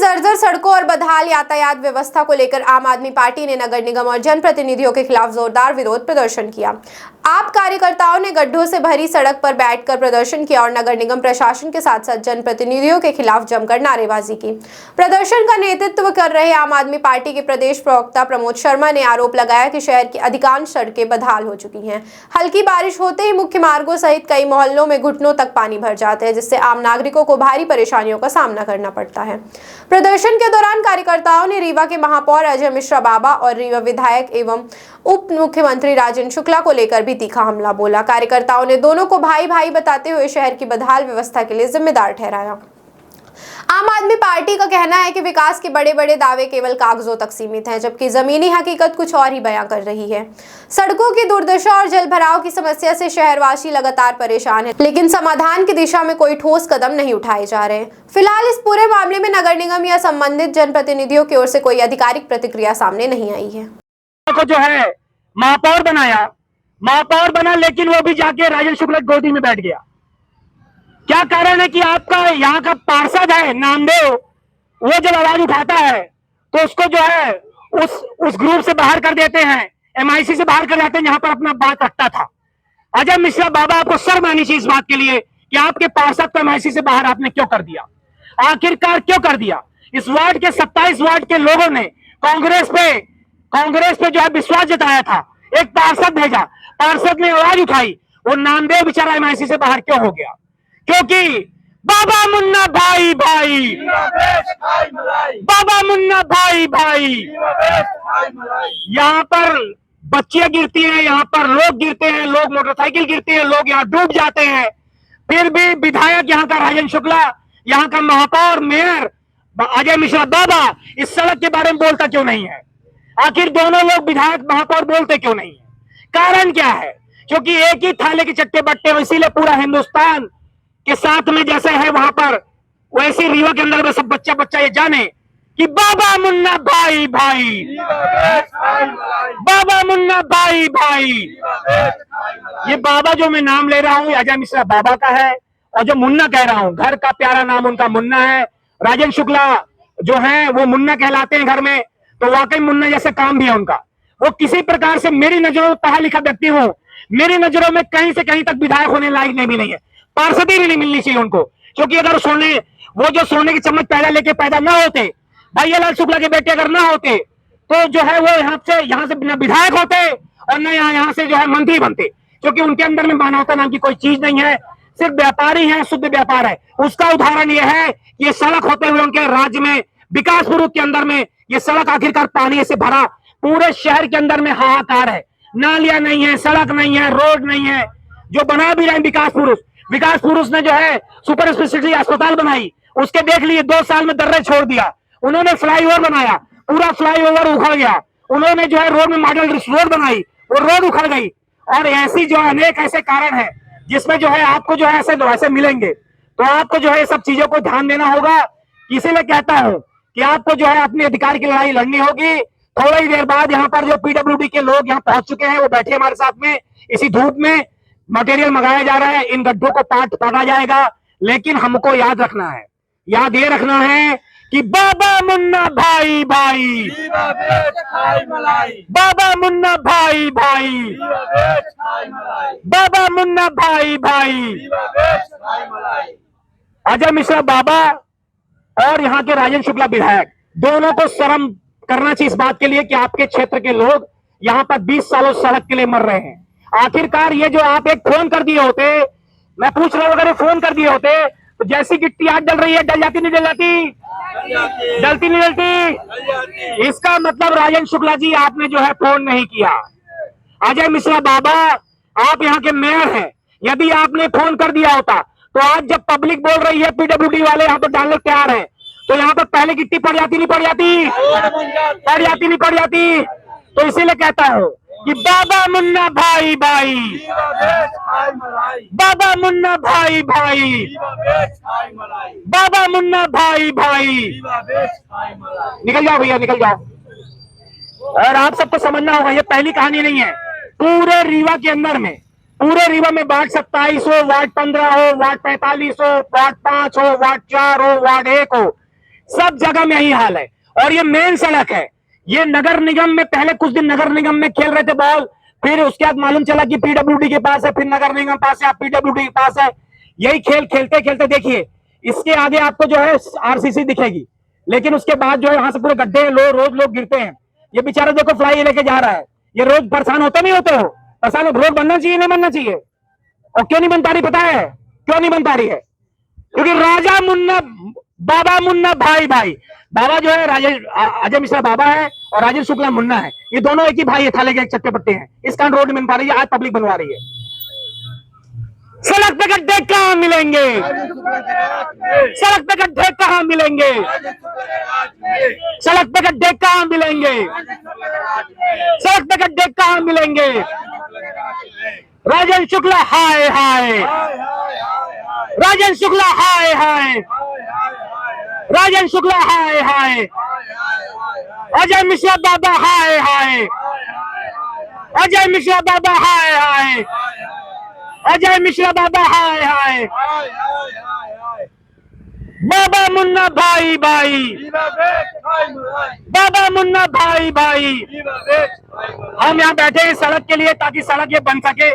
जर्जर सड़कों और बदहाल यातायात व्यवस्था को लेकर आम आदमी पार्टी ने नगर निगम और जनप्रतिनिधियों के खिलाफ जोरदार विरोध प्रदर्शन किया। आप कार्यकर्ताओं ने गड्ढों से भरी सड़क पर बैठकर प्रदर्शन किया और नगर निगम प्रशासन के साथ साथ जनप्रतिनिधियों के खिलाफ जमकर नारेबाजी की। प्रदर्शन का नेतृत्व कर रहे आम आदमी पार्टी के प्रदेश प्रवक्ता प्रमोद शर्मा ने आरोप लगाया कि शहर की अधिकांश सड़कें बदहाल हो चुकी हैं। हल्की बारिश होते ही मुख्य मार्गों सहित कई मोहल्लों में घुटनों तक पानी भर जाते हैं, जिससे आम नागरिकों को भारी परेशानियों का सामना करना पड़ता है। प्रदर्शन के दौरान कार्यकर्ताओं ने रीवा के महापौर अजय मिश्रा बाबा और रीवा विधायक एवं उप मुख्यमंत्री राजेंद्र शुक्ला को लेकर भी तीखा हमला बोला। कार्यकर्ताओं ने दोनों को भाई भाई बताते हुए शहर की बदहाल व्यवस्था के लिए जिम्मेदार ठहराया। आम आदमी पार्टी का कहना है कि विकास के बड़े बड़े दावे केवल कागजों तक सीमित हैं, जबकि जमीनी हकीकत कुछ और ही बयां कर रही है। सड़कों की दुर्दशा और जलभराव की समस्या से शहरवासी लगातार परेशान है, लेकिन समाधान की दिशा में कोई ठोस कदम नहीं उठाए जा रहे। फिलहाल इस पूरे मामले में नगर निगम या संबंधित जनप्रतिनिधियों की ओर से कोई आधिकारिक प्रतिक्रिया सामने नहीं आई है। को जो है महापौर बना, लेकिन वो भी जाके राजेंद्र शुक्ला की गोदी में बैठ गया। क्या कारण है कि आपका यहाँ का पार्षद है नामदेव, वो जब आवाज उठाता है तो उसको जो है उस ग्रुप से बाहर कर देते हैं, एमआईसी से बाहर कर जाते हैं, जहां पर अपना बात रखता था। अजय मिश्रा बाबा, आपको शर्म आनी चाहिए इस बात के लिए कि आपके पार्षद को एमआईसी से बाहर आपने क्यों कर दिया, आखिरकार क्यों कर दिया। इस वार्ड के 27 वार्ड के लोगों ने कांग्रेस पे जो है विश्वास जताया था, एक पार्षद भेजा, पार्षद ने आवाज उठाई, वो नामदेव बेचारा एमआईसी से बाहर क्यों हो गया? क्योंकि बाबा मुन्ना भाई भाई, बाबा मुन्ना भाई भाई, यहाँ पर बच्चियां गिरती हैं, यहाँ पर लोग गिरते हैं, लोग मोटरसाइकिल गिरते हैं, लोग यहाँ डूब जाते हैं, फिर भी विधायक यहाँ का राजेंद्र शुक्ला, यहाँ का महापौर मेयर अजय मिश्रा बाबा इस सड़क के बारे में बोलता क्यों नहीं है? आखिर दोनों लोग विधायक महापौर बोलते क्यों नहीं है? कारण क्या है? क्योंकि एक ही थाले के चट्टे बट्टे हो, इसीलिए पूरा हिंदुस्तान के साथ में जैसे है वहां पर, वैसे रीवा के अंदर में सब बच्चा ये जाने कि बाबा मुन्ना भाई भाई, बाबा मुन्ना भाई भाई। ये बाबा जो मैं नाम ले रहा हूं अजय मिश्रा बाबा का है, और जो मुन्ना कह रहा हूं, घर का प्यारा नाम उनका मुन्ना है। राजेंद्र शुक्ला जो है वो मुन्ना कहलाते हैं घर में, तो वाकई मुन्ना जैसे काम भी है उनका। वो किसी प्रकार से मेरी नजरों में पढ़ा लिखा व्यक्ति हूं, मेरी नजरों में कहीं से कहीं तक विधायक होने लायक नहीं है, पार्षदी भी नहीं मिलनी चाहिए उनको। क्योंकि अगर वो जो सोने की चम्मच पैदा ना होते, भैया लाल शुक्ला के बेटे अगर ना होते, तो जो है वो यहाँ से न विधायक होते और न यहाँ से जो है मंत्री बनते। क्योंकि उनके अंदर में मानवता नाम की कोई चीज नहीं है, सिर्फ व्यापारी है, शुद्ध व्यापार है। उसका उदाहरण यह है कि ये सड़क होते हुए उनके राज्य में विकासपुर के अंदर में ये सड़क आखिरकार पानी से भरा, पूरे शहर के अंदर में हाहाकार है, नालियां नहीं है, सड़क नहीं है, रोड नहीं है। जो बना भी रहे विकास पुरुष ने जो है सुपर स्पेशलिटी अस्पताल बनाई, उसके देख लिए 2 साल में दर्रे छोड़ दिया। उन्होंने फ्लाईओवर बनाया, पूरा फ्लाईओवर उखड़ गया। उन्होंने जो है रोड में मॉडल रोड बनाई, वो रोड उखड़ गई। और ऐसी जो अनेक ऐसे कारण है जिसमें जो है आपको जो है ऐसे मिलेंगे, तो आपको जो है सब चीजों को ध्यान देना होगा। इसीलिए कहता हूं कि आपको जो है अपने अधिकार की लड़ाई लड़नी होगी। थोड़ी ही देर बाद यहाँ पर जो पीडब्ल्यूडी के लोग यहाँ पहुंच चुके हैं, वो बैठे हमारे साथ में, इसी धूप में मटेरियल मंगाया जा रहा है, इन गड्ढों को पाटा जाएगा। लेकिन हमको याद ये रखना है कि बाबा मुन्ना भाई भाई, बाबा मुन्ना भाई भाई, बाबा मुन्ना भाई भाई। अजय मिश्रा बाबा और यहाँ के राजेंद्र शुक्ला विधायक, दोनों को शर्म करना चाहिए इस बात के लिए कि आपके क्षेत्र के लोग यहाँ पर 20 सालों सड़क के लिए मर रहे हैं। आखिरकार ये जो आप एक फोन कर दिए होते, मैं पूछ रहा हूं, अगर फोन कर दिए होते तो जैसी गिट्टी आज डल रही है, डल जाती नहीं डल जाती? डलती नहीं डलती? इसका मतलब राजेंद्र शुक्ला जी आपने जो है फोन नहीं किया। अजय मिश्रा बाबा, आप यहाँ के मेयर हैं, यदि आपने फोन कर दिया होता तो आज जब पब्लिक बोल रही है पीडब्ल्यूडी वाले यहाँ पर डालने तैयार है, तो यहाँ पर पहले गिट्टी पड़ जाती नहीं पड़ जाती? तो इसीलिए कहता हूं कि बाबा मुन्ना भाई भाई, बाबा मुन्ना भाई भाई, बाबा मुन्ना भाई भाई। निकल जाओ भैया, निकल जाओ। और आप सबको समझना होगा, ये पहली कहानी नहीं है। पूरे रीवा के अंदर में, पूरे रीवा में वार्ड 27 हो, वार्ड 15 हो, वार्ड 45 हो, वार्ड 5 हो, वार्ड 4 हो, वार्ड 1 हो, सब जगह में यही हाल है। और ये मेन सड़क है। ये नगर निगम में पहले कुछ दिन नगर निगम में खेल रहे थे बॉल, फिर उसके बाद मालूम चला कि पीडब्ल्यूडी के पास है, फिर नगर निगम पास है, पीडब्ल्यूडी के पास है। यही खेल खेलते खेलते देखिए इसके आगे आपको जो है आरसीसी दिखेगी, लेकिन उसके बाद जो है यहाँ से पूरे गड्ढे रोज लोग गिरते हैं। ये बेचारा देखो फ्लाई लेके जा रहा है। ये रोज परेशान होते नहीं होते हो? परेशान रोड बनना चाहिए नहीं बनना चाहिए? और क्यों नहीं बन पा रही पता है? क्यों नहीं बन पा रही है? क्योंकि राजा मुन्ना बाबा मुन्ना भाई भाई, बाबा जो है अजय मिश्रा बाबा है और राजेश शुक्ला मुन्ना है। ये दोनों एक ही भाई है, थाले के एक चट्टे पट्टे हैं। इस कारण रोड नहीं बन पा रही है, आज पब्लिक बनवा रही है। सड़क पे गड्ढे कहां मिलेंगे? सड़क पे गड्ढे कहां मिलेंगे? सड़क पे गड्ढे कहां मिलेंगे? सड़क पे गड्ढे कहां मिलेंगे? राजन शुक्ला हाय हाय, राजन शुक्ला हाय हाय, राजन शुक्ला हाय हाय, अजय मिश्रा बाबा हाय हाय, अजय मिश्रा बाबा हाय हाय, अजय मिश्रा बाबा हाय हाय, बाबा मुन्ना भाई भाई, बाबा मुन्ना भाई भाई। हम यहाँ बैठे हैं सड़क के लिए ताकि सड़क ये बन सके।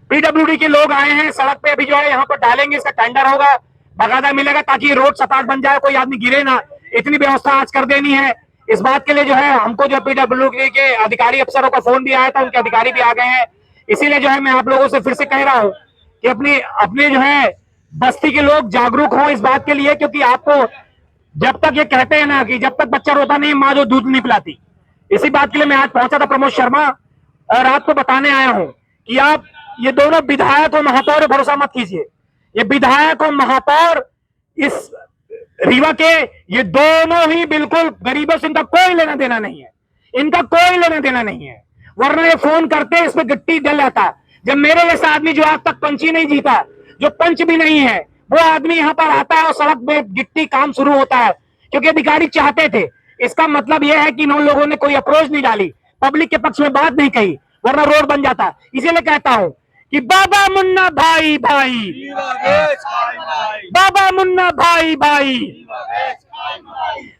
पीडब्ल्यूडी के लोग आए हैं, सड़क पे अभी जो है यहाँ पर डालेंगे, इसका टेंडर होगा, बकायदा मिलेगा ताकि रोड सपाट बन जाए, कोई आदमी गिरे ना। इतनी व्यवस्था आज कर देनी है। इस बात के लिए जो है हमको जो पीडब्ल्यूडी के अधिकारी अफसरों का फोन भी आया था, उनके अधिकारी भी आ गए हैं। इसीलिए जो है मैं आप लोगों से फिर से कह रहा हूँ कि अपने जो है बस्ती के लोग जागरूक हो इस बात के लिए, क्योंकि आपको जब तक ये कहते हैं ना कि जब तक बच्चा रोता नहीं माँ जो दूध नहीं पिलाती, इसी बात के लिए मैं आज पहुंचा था प्रमोद शर्मा, और आपको बताने आया हूं कि आप ये दोनों विधायक और महापौर भरोसा मत कीजिए। ये विधायक और महापौर इस रीवा के, ये दोनों ही बिल्कुल गरीबों से इनका कोई लेना देना नहीं है, इनका कोई लेना देना नहीं है। वरना ये फोन करते इसमें गिट्टी जल जाता। जब मेरे जैसा आदमी जो आज तक पंच ही नहीं जीता, जो पंच भी नहीं है, वो आदमी यहाँ पर आता है और सड़क में गिट्टी काम शुरू होता है, क्योंकि अधिकारी चाहते थे। इसका मतलब यह है कि इन लोगों ने कोई अप्रोच नहीं डाली, पब्लिक के पक्ष में बात नहीं कही, वरना रोड बन जाता। इसीलिए कहता हूं कि बाबा मुन्ना भाई भाई, बाबा मुन्ना भाई भाई,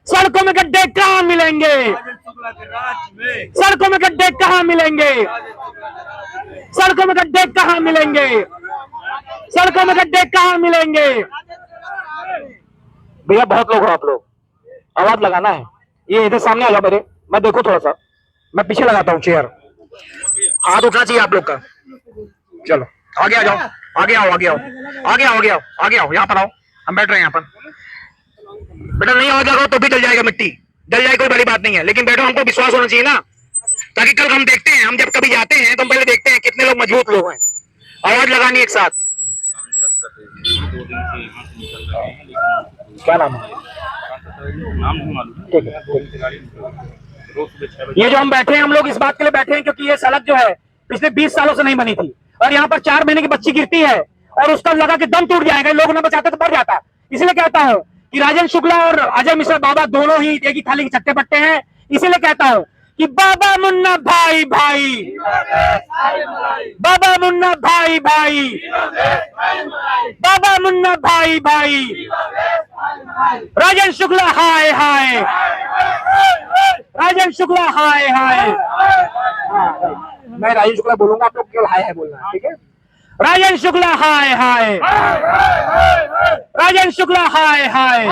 सड़कों में गड्ढे कहां मिलेंगे? सड़कों में गड्ढे कहां मिलेंगे? सड़कों में गड्ढे कहां मिलेंगे? सड़कों में गड्ढे कहां मिलेंगे? भैया बहुत लोग हो आप लोग, आवाज लगाना है। ये इधर सामने आ जाओ मेरे, मैं देखो थोड़ा सा, मैं पीछे लगाता हूँ चेयर। हाथ उठना चाहिए आप लोग का। चलो आगे आ जाओ, आगे आओ, आगे आओ, आगे आओ, आगे आओ, आगे आओ, यहाँ पर आओ, हम बैठ रहे हैं यहाँ पर। बेटा नहीं आवाज लगाओ तो भी जल जाएगा, मिट्टी जल जाए, कोई बड़ी बात नहीं है, लेकिन बैठो, हमको विश्वास होना चाहिए ना, ताकि कल हम देखते हैं, हम जब कभी जाते हैं तो हम पहले देखते हैं कितने लोग मजबूत लोग हैं। आवाज लगानी एक साथ। क्या नाम है? ठीक है। ये जो हम बैठे हैं, हम लोग इस बात के लिए बैठे हैं क्योंकि ये सड़क जो है पिछले 20 सालों से नहीं बनी थी, और यहाँ पर 4 महीने की बच्ची गिरती है और उसका लगा कि दम टूट जाएगा, लोग ना बचाते तो मर जाता। इसलिए कहता हूँ कि राजन शुक्ला और अजय मिश्रा बाबा दोनों ही एक ही थाली के चट्टे पट्टे हैं। इसीलिए कहता हूँ कि बाबा मुन्ना भाई भाई, बाबा मुन्ना भाई भाई, बाबा मुन्ना भाई भाई, राजन शुक्ला हाय हाय, राजन शुक्ला हाय हाय। मैं राजन शुक्ला बोलूंगा, आप लोग केवल हाय हाय बोलना है, ठीक है? राजन शुक्ला हाय हाय, राजन शुक्ला हाय हाय,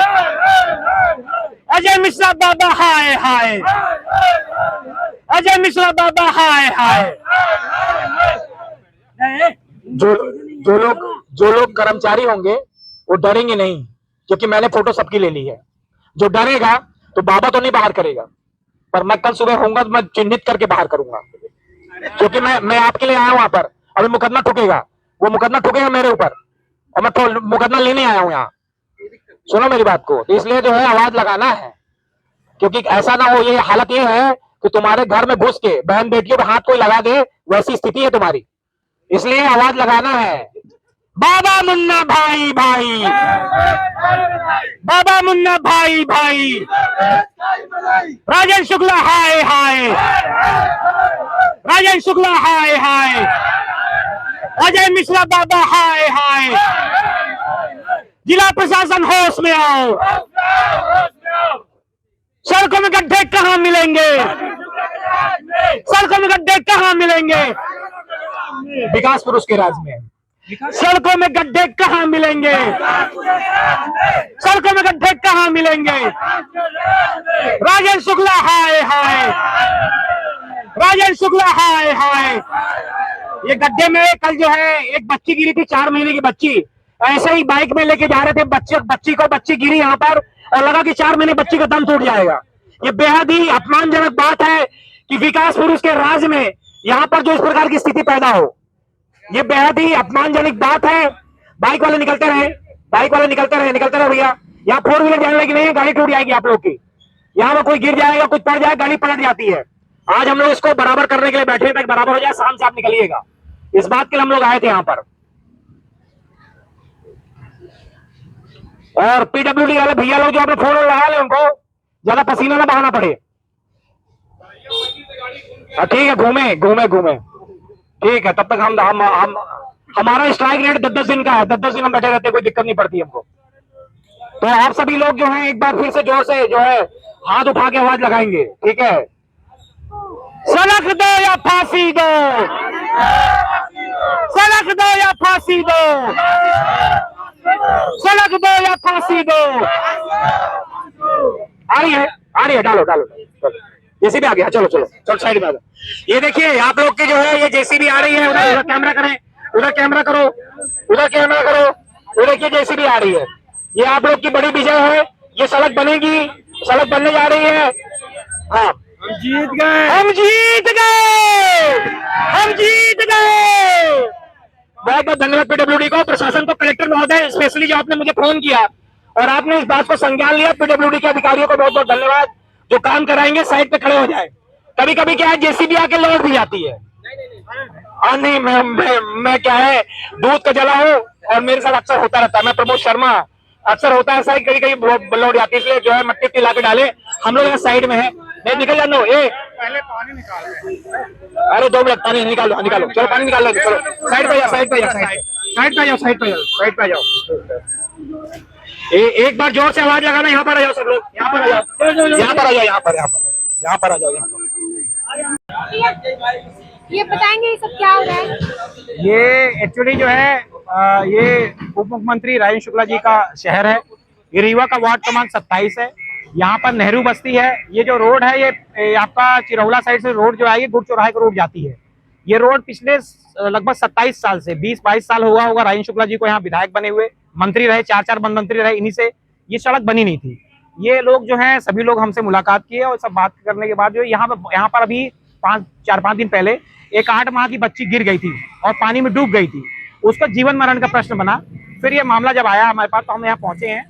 अजय मिश्रा बाबा हाय हाय, अजय मिश्रा बाबा हाय हाय। जो लोग कर्मचारी होंगे वो डरेंगे नहीं, क्योंकि मैंने फोटो सबकी ले ली है। जो डरेगा तो बाबा तो नहीं बाहर करेगा, पर मैं कल सुबह होऊंगा तो मैं चिन्हित करके बाहर करूंगा, क्योंकि मैं आपके लिए आया हूं वहां पर। अभी मुकदमा ठुकेगा, वो मुकदमा ठुकेगा मेरे ऊपर, और मैं मुकदमा लेने आया हूं यहाँ। सुनो मेरी बात को, इसलिए जो है आवाज लगाना है, क्योंकि ऐसा ना हो, ये हालत ये है कि तुम्हारे घर में घुस के बहन बेटियों पे हाथ कोई लगा दे, वैसी स्थिति है तुम्हारी। इसलिए आवाज लगाना है। बाबा मुन्ना भाई भाई, बाबा मुन्ना भाई भाई, राजन शुक्ला हाय हाय, राजन शुक्ला हाय हाय, अजय मिश्रा बाबा हाय हाय। जिला प्रशासन होश में आओ, सड़कों में गड्ढे कहाँ मिलेंगे, सड़कों में गड्ढे कहाँ मिलेंगे विकास पुरुष के राज में। सड़कों में गड्ढे कहाँ मिलेंगे, सड़कों में गड्ढे कहाँ मिलेंगे। राजेंद्र शुक्ला हाय हाय, राजेंद्र शुक्ला हाय हाय। ये गड्ढे में कल जो है एक बच्ची गिरी थी, 4 महीने की बच्ची, ऐसे ही बाइक में लेके जा रहे थे बच्ची गिरी यहाँ पर और लगा कि 4 महीने बच्ची का दम टूट जाएगा। ये बेहद ही अपमानजनक बात है कि विकास पुरुष के राज में यहाँ पर जो इस प्रकार की स्थिति पैदा हो, ये बेहद ही अपमानजनक बात है। बाइक वाले निकलते रहे, बाइक वाले निकलते रहे भैया। यहाँ 4 व्हीलर जाने लगी नहीं है, गाड़ी टूट जाएगी आप लोग की। यहाँ पर कोई गिर जाएगा, कुछ पड़ जाए, गाड़ी पलट जाती है। आज हम लोग इसको बराबर करने के लिए बैठे हैं, बराबर हो जाए, शाम से आप निकलिएगा। इस बात के लिए हम लोग आए थे यहाँ पर। और पीडब्ल्यूडी वाले भैया लोग जो अपने फोन लगा ले, उनको ज्यादा पसीना ना बहाना पड़े। ठीक है, घूमे ठीक है। तब तक हम हमारा स्ट्राइक रेट 10-10 दिन का है, 10-10 दिन हम बैठे रहते, कोई दिक्कत नहीं पड़ती हमको। तो आप सभी लोग जो हैं एक बार फिर से जोर से जो है हाथ उठा के आवाज लगाएंगे, ठीक है। सड़क दो या फांसी दो, सड़क दो या फांसी दो, सड़क दो या फांसी दो। आ रही है, डालो जेसीबी आ गया। चलो साइड में आ जाओ। ये देखिए आप लोग के जो है ये जेसीबी आ रही है। उधर कैमरा करें, उधर कैमरा करो, उधर की जेसीबी आ रही है। ये आप लोग की बड़ी विजय है। ये सड़क बनेगी, सड़क बनने जा रही है। हाँ, हम जीत गए। बहुत बहुत धन्यवाद पीडब्ल्यूडी को, प्रशासन को, कलेक्टर महोदय स्पेशली जो आपने मुझे फोन किया और आपने इस बात को संज्ञान लिया। पीडब्ल्यूडी के अधिकारियों को बहुत बहुत धन्यवाद, जो काम कराएंगे साइड पे खड़े हो जाए। कभी कभी क्या है, जेसीबी आके लौट भी जाती है। नहीं, मैं क्या है, दूध का जला हूँ और मेरे साथ अक्सर होता रहता है। मैं प्रमोद शर्मा, अक्सर होता है ऐसा ही, कभी लौट जाती है, इसलिए जो है मट्टी पिला के डाले। हम लोग यहाँ साइड में है, नहीं निकल जाना। पहले पानी निकाल, अरे 2 मिनट पानी निकालो। चलो पानी निकाल लो, चलो साइड पे जाओ। एक बार जोर से आवाज लगाना। यहाँ पर आ जाओ सब लोग, यहाँ पर आ जाओ। ये बताएंगे ये सब क्या हो रहा है? ये एक्चुअली जो है ये उप मुख्यमंत्री राजेंद्र शुक्ला जी का शहर है। ये रीवा का वार्ड क्रमांक 27 है। यहाँ पर नेहरू बस्ती है। ये जो रोड है ये आपका चिरौला साइड से रोड जो है ये गुड़ चौराहे को रोड जाती है। ये रोड पिछले लगभग 27 साल से 20-22 साल हुआ होगा राजेंद्र शुक्ला जी को यहाँ विधायक बने हुए, मंत्री रहे, 4 मंत्री रहे, इन्हीं से ये सड़क बनी नहीं थी। ये लोग जो है सभी लोग हमसे मुलाकात किए और सब बात करने के बाद जो यहाँ पर अभी 4-5 दिन पहले एक 8 माह की बच्ची गिर गई थी और पानी में डूब गई थी। उसका जीवन मरण का प्रश्न बना। फिर ये मामला जब आया हमारे पास तो हम यहाँ पहुंचे हैं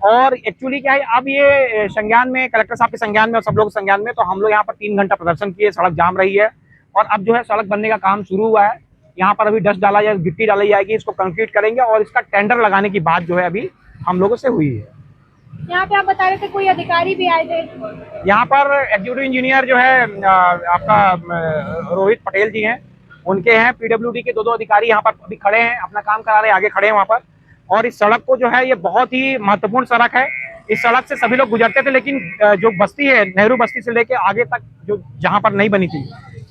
और एक्चुअली क्या है, अब ये संज्ञान में, कलेक्टर साहब के संज्ञान में और सब लोग संज्ञान में, तो हम लोग यहाँ पर 3 घंटा प्रदर्शन किए। सड़क जाम रही है और अब जो है सड़क बनने का काम शुरू हुआ है। यहाँ पर अभी डस्ट डाला जाए, गिट्टी डाली जाएगी, इसको कंक्रीट करेंगे और इसका टेंडर लगाने की बात जो है अभी हम लोगों से हुई है। यहाँ पे आप बता रहे थे कोई अधिकारी भी आए थे? यहाँ पर एग्जीक्यूटिव इंजीनियर जो है आपका रोहित पटेल जी हैं, उनके हैं। पीडब्ल्यूडी के 2 अधिकारी यहाँ पर अभी खड़े हैं, अपना काम करा रहे हैं, आगे खड़े हैं वहाँ पर। और इस सड़क को जो है ये बहुत ही महत्वपूर्ण सड़क है। इस सड़क से सभी लोग गुजरते थे, लेकिन जो बस्ती है नेहरू बस्ती से लेके आगे तक जो जहाँ पर नहीं बनी थी,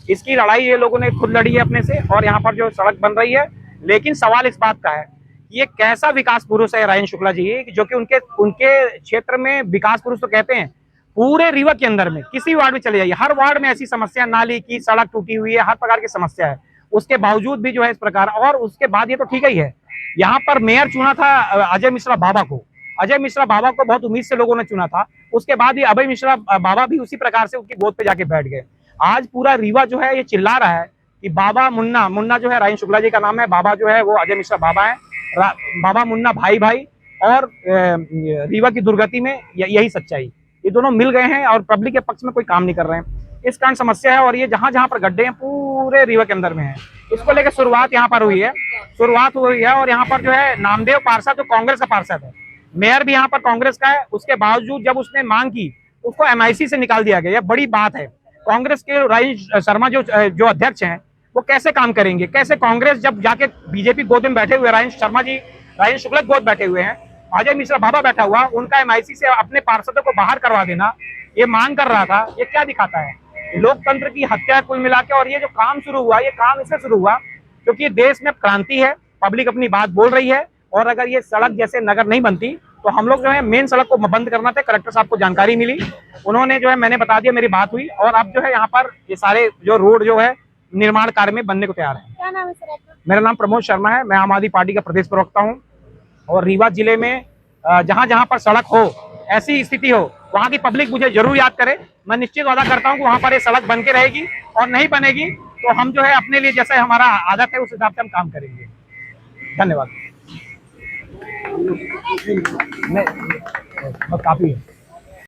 इसकी लड़ाई ये लोगों ने खुद लड़ी है अपने से और यहाँ पर जो सड़क बन रही है। लेकिन सवाल इस बात का है, ये कैसा विकास पुरुष है राजेंद्र शुक्ला जी, जो कि उनके क्षेत्र में विकास पुरुष तो कहते हैं। पूरे रीवा के अंदर में किसी वार्ड में चले जाइए, हर वार्ड में ऐसी समस्या, नाली की, सड़क टूटी हुई है, हर प्रकार की समस्या है। उसके बावजूद भी जो है इस प्रकार, और उसके बाद ये तो ठीक ही है, यहाँ पर मेयर चुना था अजय मिश्रा बाबा को। अजय मिश्रा बाबा को बहुत उम्मीद से लोगों ने चुना था। उसके बाद ही अभय मिश्रा बाबा भी उसी प्रकार से उनकी गोद पे जाके बैठ गए। आज पूरा रीवा जो है ये चिल्ला रहा है कि बाबा मुन्ना जो है राजेंद्र शुक्ला जी का नाम है, बाबा जो है वो अजय मिश्रा बाबा है, बाबा मुन्ना भाई और रीवा की दुर्गति में यही सच्चाई, ये दोनों मिल गए हैं और पब्लिक के पक्ष में कोई काम नहीं कर रहे हैं। इस कारण समस्या है और ये जहां पर गड्ढे हैं पूरे रीवा के अंदर में है। इसको लेकर शुरुआत यहाँ पर हुई है और यहाँ पर जो है नामदेव पार्षद तो कांग्रेस का पार्षद है, मेयर भी यहाँ पर कांग्रेस का है। उसके बावजूद जब उसने मांग की उसको MIC से निकाल दिया गया। यह बड़ी बात है। कांग्रेस के राजेंद्र शर्मा जो अध्यक्ष हैं वो कैसे काम करेंगे, कैसे कांग्रेस जब जाके बीजेपी गोद में बैठे हुए, राजेंद्र शुक्ला गोद बैठे हुए हैं, अजय मिश्रा बाबा बैठा हुआ, उनका MIC से अपने पार्षदों को बाहर करवा देना, ये मांग कर रहा था, ये क्या दिखाता है? लोकतंत्र की हत्या कुल मिला के। और ये जो काम शुरू हुआ, ये काम इससे शुरू हुआ क्योंकि देश में क्रांति है, पब्लिक अपनी बात बोल रही है। और अगर ये सड़क जैसे नगर नहीं बनती तो हम लोग जो है मेन सड़क को बंद करना था। कलेक्टर साहब को जानकारी मिली, उन्होंने जो है, मैंने बता दिया, मेरी बात हुई, और अब जो है यहाँ पर ये सारे जो रोड जो है निर्माण कार्य में बनने को तैयार है। क्या नाम है सर आपका? मेरा नाम प्रमोद शर्मा है, मैं आम आदमी पार्टी का प्रदेश प्रवक्ता हूँ। और रीवा जिले में जहाँ जहाँ पर सड़क हो, ऐसी स्थिति हो, वहाँ की पब्लिक मुझे जरूर याद करे। मैं निश्चित वादा करता हूँ कि वहाँ पर ये सड़क बन के रहेगी, और नहीं बनेगी तो हम जो है अपने लिए जैसे हमारा आदत है उस हिसाब से हम काम करेंगे। धन्यवाद। नहीं, काफी है।